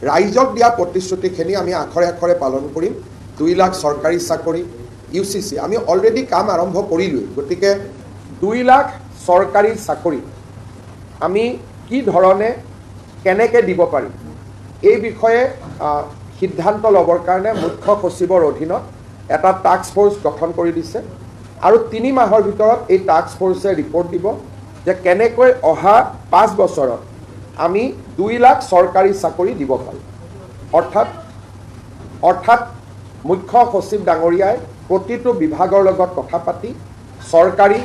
ৰাইজক দিয়া প্ৰতিশ্ৰুতিখিনি আমি আখৰে আখৰে পালন কৰিম। 2 লাখ চৰকাৰী চাকৰি UCC আমি অলৰেডি কাম আৰম্ভ কৰিলোঁ। গতিকে 2 লাখ চৰকাৰী চাকৰি আমি কি ধৰণে কেনেকৈ দিব পাৰিম এই বিষয়ে সিদ্ধান্ত ল'বৰ কাৰণে মুখ্য সচিবৰ অধীনত এটা টাস্ক ফ'ৰ্চ গঠন কৰি দিছে আৰু 3 মাহৰ ভিতৰত এই টাস্ক ফ'ৰ্চে ৰিপৰ্ট দিব যে কেনেকৈ অহা 5 বছৰত আমি 2 লাখ চৰকাৰী চাকৰি দিব পাৰোঁ। অৰ্থাৎ মুখ্য সচিব ডাঙৰীয়াই প্ৰতিটো বিভাগৰ লগত কথা পাতি চৰকাৰী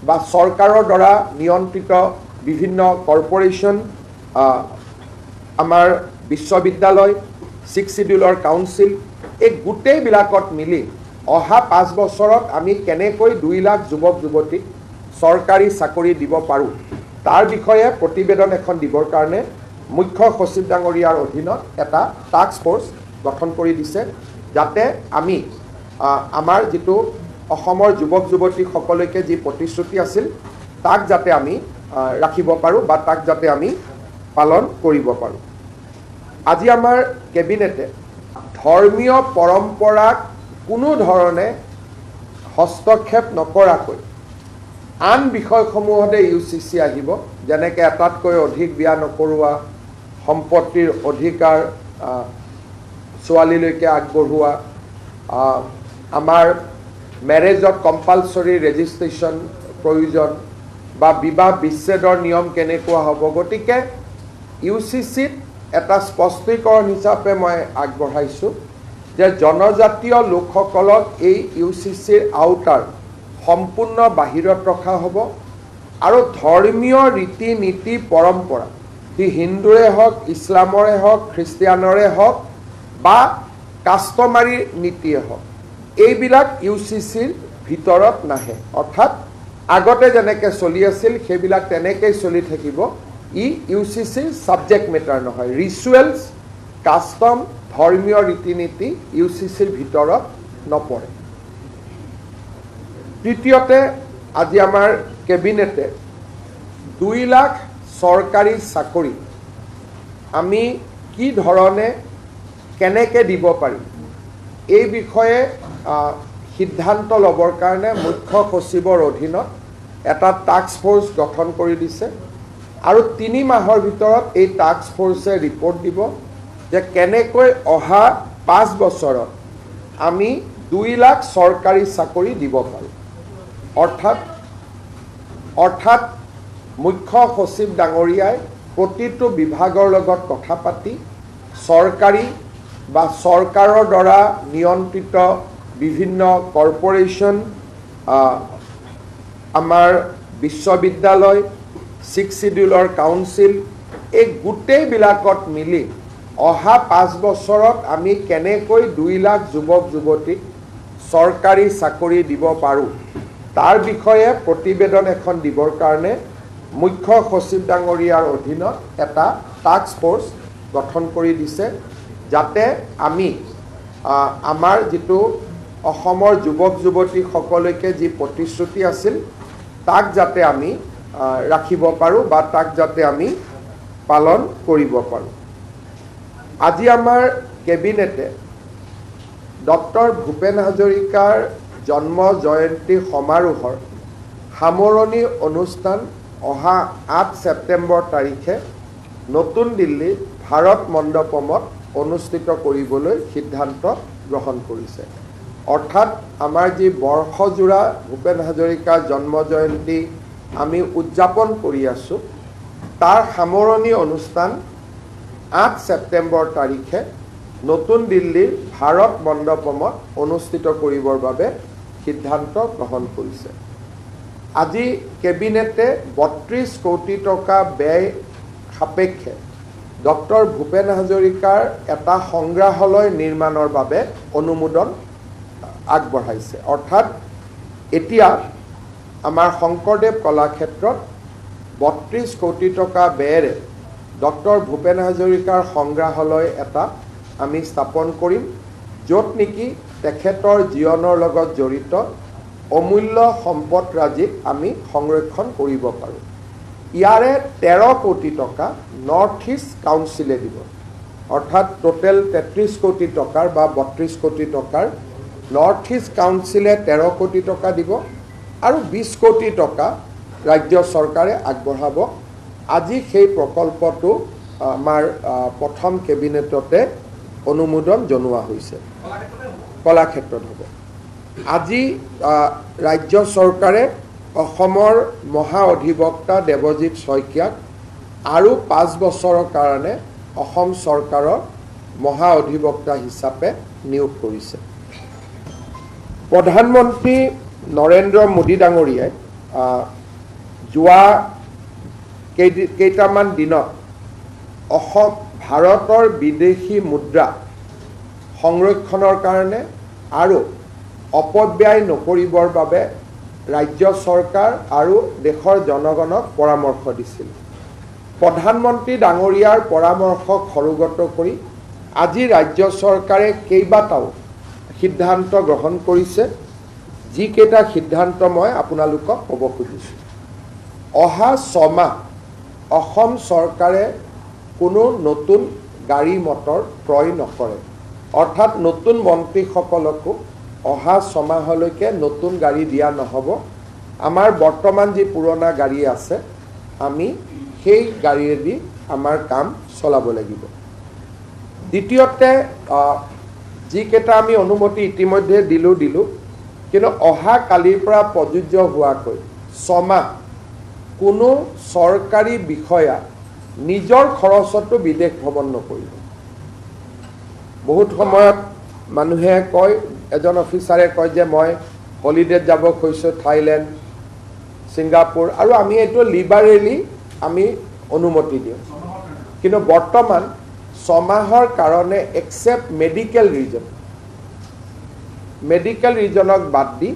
বা চৰকাৰৰ দ্বাৰা নিয়ন্ত্ৰিত বিভিন্ন কৰ্পৰেশ্যন, আমাৰ বিশ্ববিদ্যালয়, 6 শিডিউলৰ কাউন্সিল, এই গোটেইবিলাকত মিলি অহা 5 বছৰত আমি কেনেকৈ 2 লাখ যুৱক যুৱতীক চৰকাৰী চাকৰি দিব পাৰোঁ তাৰ বিষয়ে প্ৰতিবেদন এখন দিবৰ কাৰণে মুখ্য সচিব ডাঙৰীয়াৰ অধীনত এটা টাস্ক ফ'ৰ্চ গঠন কৰি দিছে, যাতে আমি আমাৰ যিটো অসমৰ যুৱক যুৱতীসকলকে যি প্ৰতিশ্ৰুতি আছিল তাক যাতে আমি ৰাখিব পাৰোঁ বা তাক যাতে আমি পালন কৰিব পাৰোঁ। আজি আমাৰ কেবিনেটে ধৰ্মীয় পৰম্পৰাক কোনো ধৰণে হস্তক্ষেপ নকৰাকৈ আন বিষয়সমূহতে UCC আহিব, যেনেকৈ এটাতকৈ অধিক বিয়া নকৰোৱা, সম্পত্তিৰ অধিকাৰ ছোৱালীলৈকে আগবঢ়োৱা, আমাৰ মেৰেজত কম্পালচৰি ৰেজিষ্ট্ৰেশ্যন প্ৰয়োজন বা বিবাহ বিচ্ছেদৰ নিয়ম কেনেকুৱা হ'ব। গতিকে UCCত এটা স্পষ্টীকৰণ হিচাপে মই আগবঢ়াইছোঁ যে জনজাতীয় লোকসকলক এই UCCৰ আওতাৰ সম্পূৰ্ণ বাহিৰত ৰখা হ'ব আৰু ধৰ্মীয় ৰীতি নীতি পৰম্পৰা সি হিন্দুৰে হওক, ইছলামৰে হওক, খ্ৰীষ্টিয়ানৰে হওক বা কাষ্টমাৰী নীতিয়ে হওক, এইবিলাক UCCৰ ভিতৰত নাহে। অৰ্থাৎ আগতে যেনেকৈ চলি আছিল সেইবিলাক তেনেকৈ চলি থাকিব। ই UCCৰ ছাবজেক্ট মেটাৰ নহয়। ৰিচুৱেলছ, কাষ্টম, ধৰ্মীয় ৰীতি নীতি UCCৰ ভিতৰত নপৰে। তৃতীয়তে, আজি আমাৰ কেবিনেটে 2 লাখ চৰকাৰী চাকৰি আমি কি ধৰণে কেনেকৈ দিব পাৰিম এই বিষয়ে সিদ্ধান্ত ল'বৰ কাৰণে মুখ্য সচিবৰ অধীনত এটা টাস্ক ফ'ৰ্চ গঠন কৰি দিছে আৰু 3 মাহৰ ভিতৰত এই টাস্ক ফ'ৰ্চে ৰিপৰ্ট দিব যে কেনেকৈ অহা 5 বছৰত আমি 2 লাখ চৰকাৰী চাকৰি দিব পাৰোঁ। অৰ্থাৎ মুখ্য সচিব ডাঙৰীয়াই প্ৰতিটো বিভাগৰ লগত কথা পাতি চৰকাৰী বা চৰকাৰৰ দ্বাৰা নিয়ন্ত্ৰিত বিভিন্ন কৰ্পৰেশ্যন, আমাৰ বিশ্ববিদ্যালয়, 6 শিডিউলৰ কাউন্সিল, এই গোটেইবিলাকত মিলি অহা 5 বছৰত আমি কেনেকৈ 2 লাখ যুৱক যুৱতীক চৰকাৰী চাকৰি দিব পাৰোঁ তাৰ বিষয়ে প্ৰতিবেদন এখন দিবৰ কাৰণে মুখ্য সচিব ডাঙৰীয়াৰ অধীনত এটা টাস্ক ফ'ৰ্চ গঠন কৰি দিছে, যাতে আমি আমাৰ যিটো অসমৰ যুৱক যুৱতীসকলকে যি প্ৰতিশ্ৰুতি আছিল তাক যাতে আমি ৰাখিব পাৰোঁ বা তাক যাতে আমি পালন কৰিব পাৰোঁ। আজি আমাৰ কেবিনেটে ডক্টৰ ভূপেন হাজৰিকাৰ জন্ম জয়ন্তী সমাৰোহৰ সামৰণি অনুষ্ঠান অহা 8 ছেপ্টেম্বৰ তাৰিখে নতুন দিল্লীৰ ভাৰত মণ্ডপমত অনুষ্ঠিত কৰিবলৈ সিদ্ধান্ত গ্ৰহণ কৰিছে। অৰ্থাৎ আমাৰ যি বৰ্ষজোৰা ভূপেন হাজৰিকাৰ জন্ম জয়ন্তী আমি উদযাপন কৰি আছোঁ তাৰ সামৰণি অনুষ্ঠান 8 ছেপ্টেম্বৰ তাৰিখে নতুন দিল্লীৰ ভাৰত মণ্ডপমত অনুষ্ঠিত কৰিবৰ বাবে সিদ্ধান্ত গ্ৰহণ কৰিছে। আজি কেবিনেটে 32 কোটি টকা ব্যয় সাপেক্ষে ডক্টৰ ভূপেন হাজৰিকাৰ এটা সংগ্ৰহালয় নিৰ্মাণৰ বাবে অনুমোদন আগবঢ়াইছে। অৰ্থাৎ এতিয়া আমাৰ শংকৰদেৱ কলাক্ষেত্ৰত 32 কোটি টকা ব্যয়েৰে ডক্টৰ ভূপেন হাজৰিকাৰ সংগ্ৰহালয় এটা আমি স্থাপন কৰিম, য'ত নেকি তেখেতৰ জীৱনৰ লগত জড়িত অমূল্য সম্পদৰাজিক আমি সংৰক্ষণ কৰিব পাৰোঁ। ইয়াৰে 13 কোটি টকা নৰ্থ ইষ্ট কাউন্সিলে দিব। অৰ্থাৎ টোটেল 33 কোটি টকাৰ বা 32 কোটি টকাৰ নৰ্থ ইষ্ট কাউন্সিলে 13 কোটি টকা দিব আৰু 20 কোটি টকা ৰাজ্য চৰকাৰে আগবঢ়াব। আজি সেই প্ৰকল্পটো আমাৰ প্ৰথম কেবিনেটতে অনুমোদন জনোৱা হৈছে। কলাক্ষেত্ৰত হ'ব। আজি ৰাজ্য চৰকাৰে অসমৰ মহা অধিবক্তা দেৱজিৎ শইকীয়াক আৰু 5 বছৰৰ কাৰণে অসম চৰকাৰৰ মহা অধিবক্তা হিচাপে নিয়োগ কৰিছে। প্ৰধানমন্ত্ৰী নৰেন্দ্ৰ মোদী ডাঙৰীয়াই যোৱা কেইটামান দিনত ভাৰতৰ বিদেশী মুদ্ৰা সংৰক্ষণৰ কাৰণে আৰু অপব্যয় নকৰিবৰ বাবে ৰাজ্য চৰকাৰ আৰু দেশৰ জনগণক পৰামৰ্শ দিছিল। প্ৰধানমন্ত্ৰী ডাঙৰীয়াৰ পৰামৰ্শক সৰুগত কৰি আজি ৰাজ্য চৰকাৰে কেইবাটাও সিদ্ধান্ত গ্ৰহণ কৰিছে, যিকেইটা সিদ্ধান্ত মই আপোনালোকক ক'ব খুজিছোঁ। অহা 6 মাহ অসম চৰকাৰে কোনো নতুন গাড়ী মটৰ ক্ৰয় নকৰে, অৰ্থাৎ নতুন মন্ত্ৰীসকলকো অহা 6 মাহলৈকে নতুন গাড়ী দিয়া নহ'ব। আমাৰ বৰ্তমান যি পুৰণা গাড়ী আছে আমি সেই গাড়ীয়েদি আমাৰ কাম চলাব লাগিব। দ্বিতীয়তে যিকেইটা আমি অনুমতি ইতিমধ্যে দিলোঁ কিন্তু অহা কালিৰ পৰা প্ৰযোজ্য হোৱাকৈ 6 মাহ কোনো চৰকাৰী বিষয়া নিজৰ খৰচতো বিদেশ ভ্ৰমণ নকৰিব। বহুত সময়ত মানুহে কয়, এজন অফিচাৰে কয় যে মই হলিডেত যাব খুজিছোঁ থাইলেণ্ড, ছিংগাপুৰ, আৰু আমি এইটো লিবাৰেলি আমি অনুমতি দিওঁ। কিন্তু বৰ্তমান 6 মাহৰ কাৰণে এক্সেপ্ট মেডিকেল ৰিজনক বাদ দি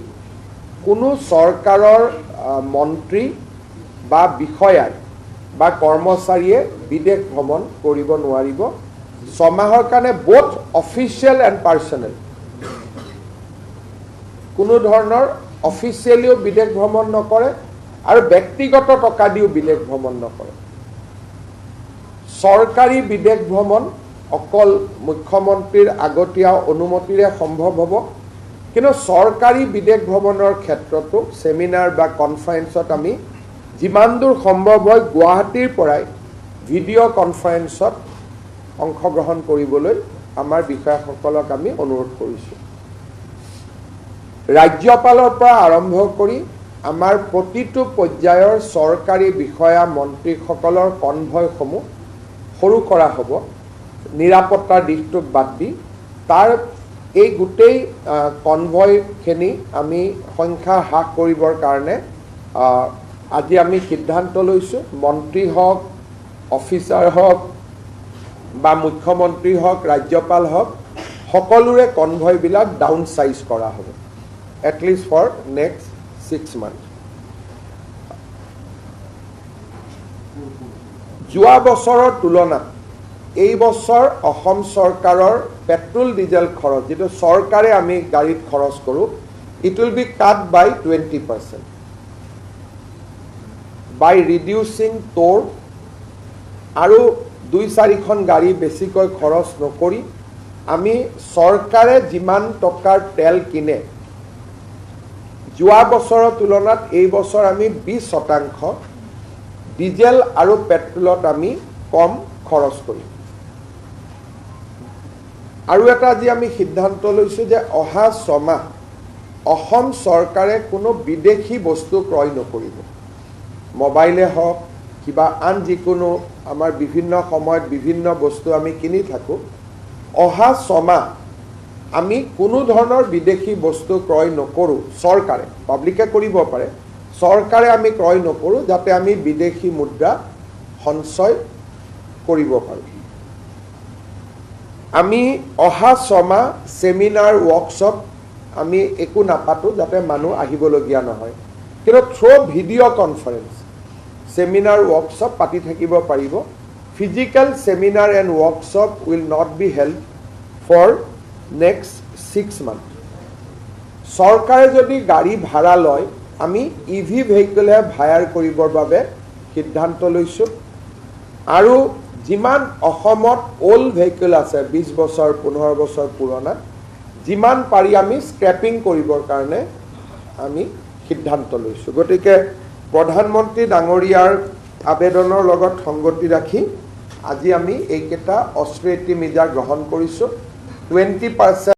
কোনো চৰকাৰৰ মন্ত্ৰী বা বিষয়াই বা কৰ্মচাৰীয়ে বিদেশ ভ্ৰমণ কৰিব নোৱাৰিব। 6 মাহৰ কাৰণে বোথ অফিচিয়েল এণ্ড পাৰ্চনেল, কোনো ধৰণৰ অফিচিয়েলিও বিদেশ ভ্ৰমণ নকৰে আৰু ব্যক্তিগত টকা দিও বিদেশ ভ্ৰমণ নকৰে। চৰকাৰী বিদেশ ভ্ৰমণ অকল মুখ্যমন্ত্ৰীৰ আগতীয়া অনুমতিৰে সম্ভৱ হ'ব। কিন্তু চৰকাৰী বিদেশ ভ্ৰমণৰ ক্ষেত্ৰতো সেমিনাৰ বা কনফাৰেন্সত আমি যিমান দূৰ সম্ভৱ হয় গুৱাহাটীৰ পৰাই ভিডিঅ' কনফাৰেন্সত অংশগ্ৰহণ কৰিবলৈ আমাৰ বিষয়াসকলক আমি অনুৰোধ কৰিছোঁ। ৰাজ্যপালৰ পৰা আৰম্ভ কৰি আমাৰ প্ৰতিটো পৰ্যায়ৰ চৰকাৰী বিষয়া মন্ত্ৰীসকলৰ কনভয়সমূহ সৰু কৰা হ'ব নিৰাপত্তাৰ দিশটোক বাদ দি। তাৰ এই গোটেই কনভয়খিনি আমি সংখ্যা হ্ৰাস কৰিবৰ কাৰণে আজি আমি সিদ্ধান্ত লৈছোঁ। মন্ত্ৰী হওক, অফিচাৰ হওক বা মুখ্যমন্ত্ৰী হওক, ৰাজ্যপাল হওক, সকলোৰে কনভয়বিলাক ডাউন চাইজ কৰা হ'ব এটলিষ্ট ফৰ নেক্সট 6 মান্থ। যোৱা বছৰৰ তুলনাত এই বছৰ অসম চৰকাৰৰ পেট্ৰল ডিজেল খৰচ, যিটো চৰকাৰে আমি গাড়ীত খৰচ কৰোঁ, it will be cut by 20% by reducing toll আৰু 2-4খন গাড়ী বেছিকৈ খৰচ নকৰি আমি চৰকাৰে যিমান টকাৰ তেল কিনে যোৱা বছৰৰ তুলনাত এই বছৰ আমি 20% ডিজেল আৰু পেট্ৰলত আমি কম খৰচ কৰিম। আৰু এটা আজি আমি সিদ্ধান্ত লৈছোঁ যে অহা 6 মাহ অসম চৰকাৰে কোনো বিদেশী বস্তু ক্ৰয় নকৰিব। মোবাইলে হওক, কিবা আন যিকোনো আমাৰ বিভিন্ন সময়ত বিভিন্ন বস্তু আমি কিনি থাকোঁ, অহা 6 মাহ আমি কোনো ধৰণৰ বিদেশী বস্তু ক্ৰয় নকৰোঁ। চৰকাৰে, পাব্লিকে কৰিব পাৰে, চৰকাৰে আমি ক্ৰয় নকৰোঁ যাতে আমি বিদেশী মুদ্ৰা সঞ্চয় কৰিব পাৰোঁ। আমি অহা 6 মাহ সেমিনাৰ ৱৰ্কশ্বপ আমি একো নাপাতোঁ যাতে মানুহ আহিবলগীয়া নহয়। কিন্তু through video' conference seminar workshop পাতি থাকিব পাৰিব। Physical seminar and workshop will not be held for next 6 month. চৰকাৰে যদি গাড়ী ভাড়া লয় আমি EV ভেহিকলহে হায়াৰ কৰিবৰ বাবে সিদ্ধান্ত লৈছোঁ। আৰু যিমান অসমত ওল্ড ভেহিকল আছে 20 বছৰ 15 বছৰ পুৰণা যিমান পাৰি আমি স্ক্ৰেপিং কৰিবৰ কাৰণে আমি সিদ্ধান্ত লৈছোঁ গতিকে প্ৰধানমন্ত্ৰী ডাঙৰীয়াৰ আবেদনৰ লগত সংগতি ৰাখি আজি আমি এইকেইটা অস্ত্ৰেটি মিডিয়া গ্ৰহণ কৰিছোঁ 20%